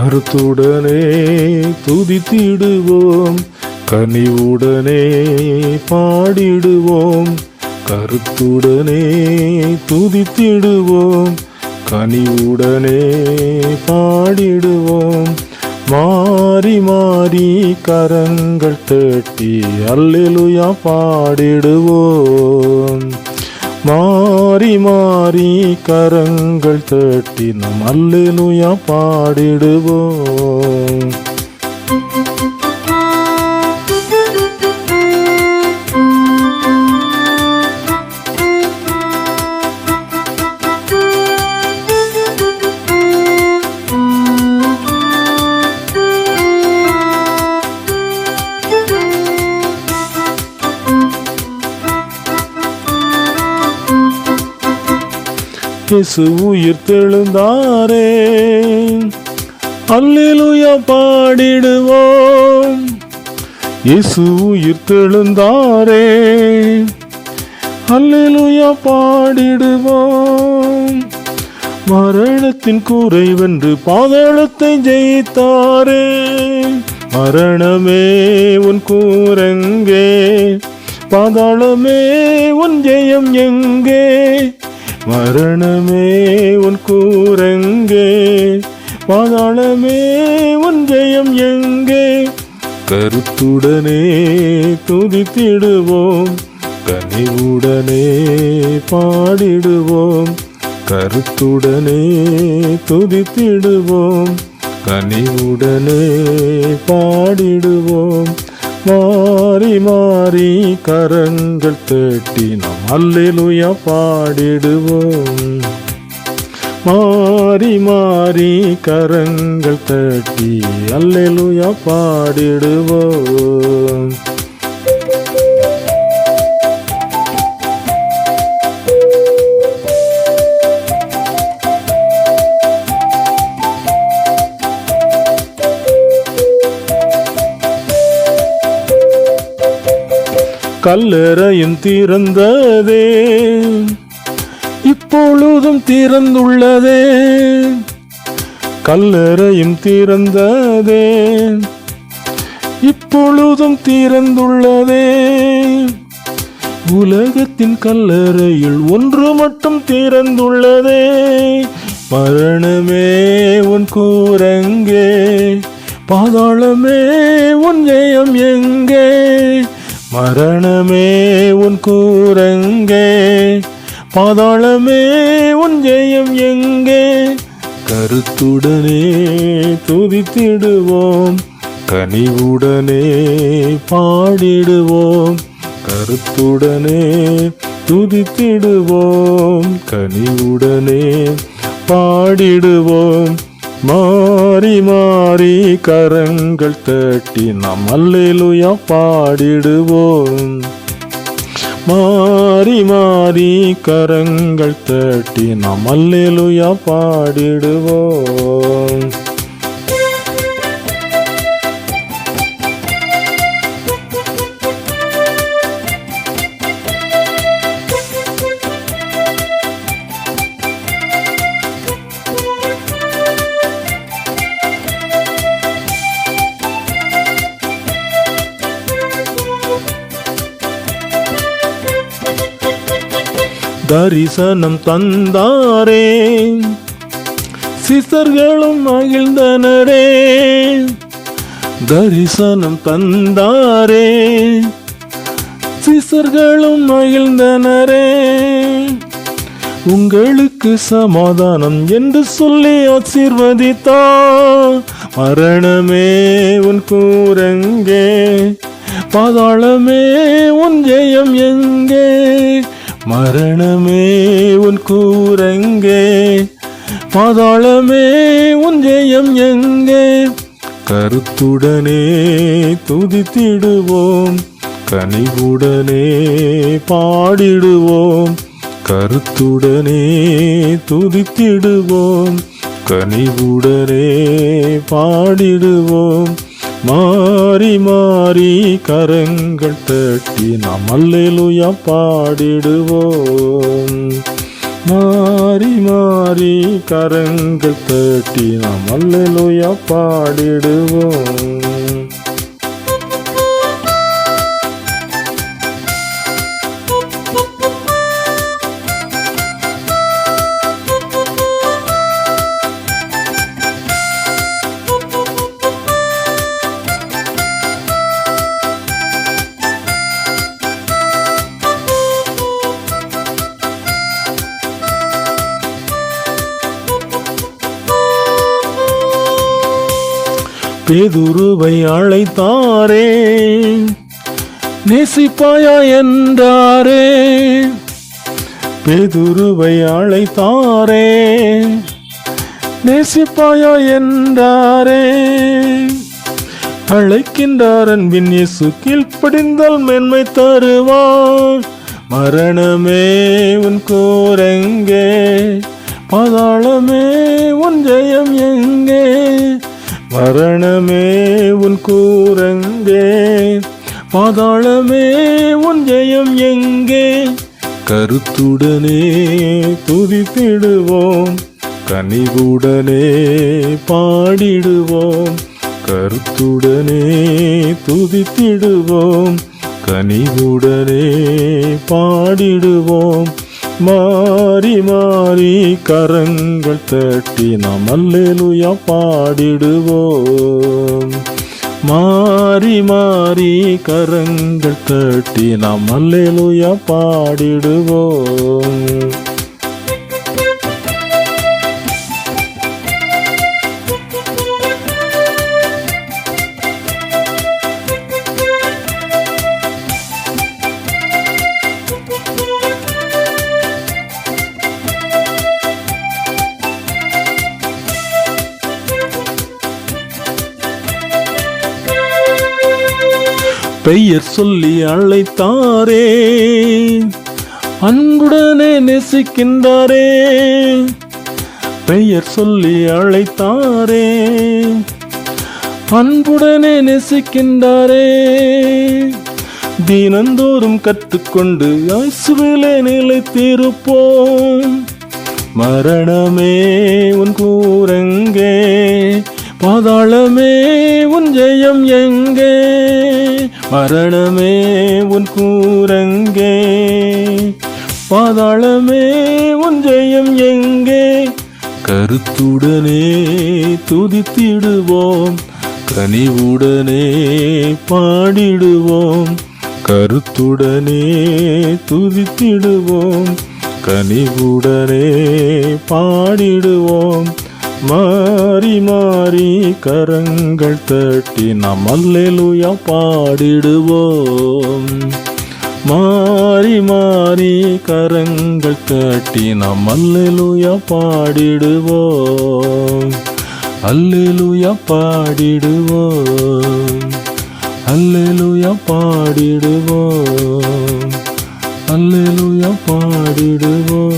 கருத்துடனே துதித்திடுவோம், கனிவுடனே பாடிடுவோம். கருத்துடனே துதித்திடுவோம், கனிவுடனே பாடிடுவோம். மாறி மாறி கரங்கள் தட்டி அல்லேலூயா பாடிடுவோம். மாறி மாறி கரங்கள் தட்டி நம் அல்லேலூயா பாடிடுவோம். இயேசு உயிர் தெழுந்தாரே, அல்லேலூயா பாடிடுவோம். இயேசு உயிர் தெழுந்தாரே, அல்லேலூயா பாடிடுவோம். மரணத்தின் குறைவென்று பாதாளத்தை ஜெயித்தாரே, மரணமே உன் கூரங்கே, பாதாளமே உன் ஜெயம் எங்கே? மரணமே உன் கூரங்கே, பாதாளமே உன் ஜெயம் எங்கே? கருத்துடனே துதித்திடுவோம், கனிவுடனே பாடிடுவோம். கருத்துடனே துதித்திடுவோம், கனிவுடனே பாடிடுவோம். மாறி மாறி கரங்கள் தட்டி நாம் அல்லேலூயா பாடிடுவோம். மாறி மாறி கரங்கள் தட்டி அல்லேலூயா பாடிடுவோம். கல்லறையும் திறந்ததே, இப்பொழுதும் திறந்துள்ளதே. கல்லறையும் திறந்ததே, இப்பொழுதும் திறந்துள்ளதே. உலகத்தின் கல்லறையில் ஒன்று மட்டும் திறந்துள்ளதே. மரணமே உன் கூரங்கே, பாதாளமே உன் ஜெயம் எங்கே? மரணமே உன் கூரங்கே, பாதாளமே உன் ஜெயம் எங்கே? கருத்துடனே துதித்திடுவோம், கனிவுடனே பாடிடுவோம். கருத்துடனே துதித்திடுவோம், கனிவுடனே பாடிடுவோம். மாறி மாறி கரங்கள் தட்டி நாம் அல்லேலூயா பாடிடுவோம். மாறி மாறி கரங்கள் தட்டி நாம் அல்லேலூயா பாடிடுவோம். தரிசனம் தந்தாரே, சிசர்களும் மகிழ்ந்தனரே. தரிசனம் தந்தாரே, சிசர்களும் மகிழ்ந்தனரே. உங்களுக்கு சமாதானம் என்று சொல்லி ஆசீர்வதித்தார். மரணமே உன் கூரங்கே, பாதாளமே உன் ஜெயம் எங்கே? மரணமே உன் கூரங்கே, பாதாளமே உன் ஜெயம் எங்கே? கருத்துடனே துதித்திடுவோம், கனிவுடனே பாடிடுவோம். கருத்துடனே துதித்திடுவோம், கனிவுடனே பாடிடுவோம். மாறி மாறி கரங்கள் தட்டி நாம் அல்லேலூயா பாடிடுவோம். மாறி மாறி கரங்கள் தட்டி நாம் அல்லேலூயா பாடிடுவோம். பேதுருவை அழைத்தாரே, நேசிப்பாயா என்றாரே. பேதுருவை அழைத்தாரே, நேசிப்பாயா என்றாரே. அழைக்கின்றார் அன்பின் இயேசு, கீழ்ப்படிந்தால் மேன்மை தருவார். மரணமே உன் கூரெங்கே, பாதாளமே உன் ஜெயம் எங்கே. மரணமே உன் கூரெங்கே, பாதாளமே உன் ஜெயம் எங்கே. கருத்துடனே துதித்திடுவோம், கனிவுடனே பாடிடுவோம். கருத்துடனே துதித்திடுவோம், கனிவுடனே பாடிடுவோம். மாறி மாறி கரங்கள் தட்டி நாம் அல்லேலூயா பாடிடுவோம். மாறி மாறி கரங்கள் தட்டி நாம் அல்லேலூயா பாடிடுவோம். பெயர் சொல்லி அழைத்தாரே, அன்புடனே நேசிக்கின்றாரே. பெயர் சொல்லி அழைத்தாரே, அன்புடனே நேசிக்கின்றாரே. தினந்தோறும் கற்றுக்கொண்டு இயேசுவிலே நிலைத்திருப்போம். மரணமே உன் கூரெங்கே, பாதாளமே உன் ஜெயம் எங்கே. மரணமே உன் கூரெங்கே, பாதாளமே உன் ஜெயம் எங்கே. கருத்துடனே துதித்திடுவோம், கனிவுடனே பாடிடுவோம். கருத்துடனே துதித்திடுவோம், கனிவுடனே பாடிடுவோம். மாறி மாறி கரங்கள் தட்டி நாம் அல்லேலூயா பாடிடுவோம். மாறி மாறி கரங்கள் தட்டி நாம் அல்லேலூயா பாடிடுவோம். அல்லேலூயா பாடிடுவோம், அல்லேலூயா பாடிடுவோம், அல்லேலூயா பாடிடுவோம்.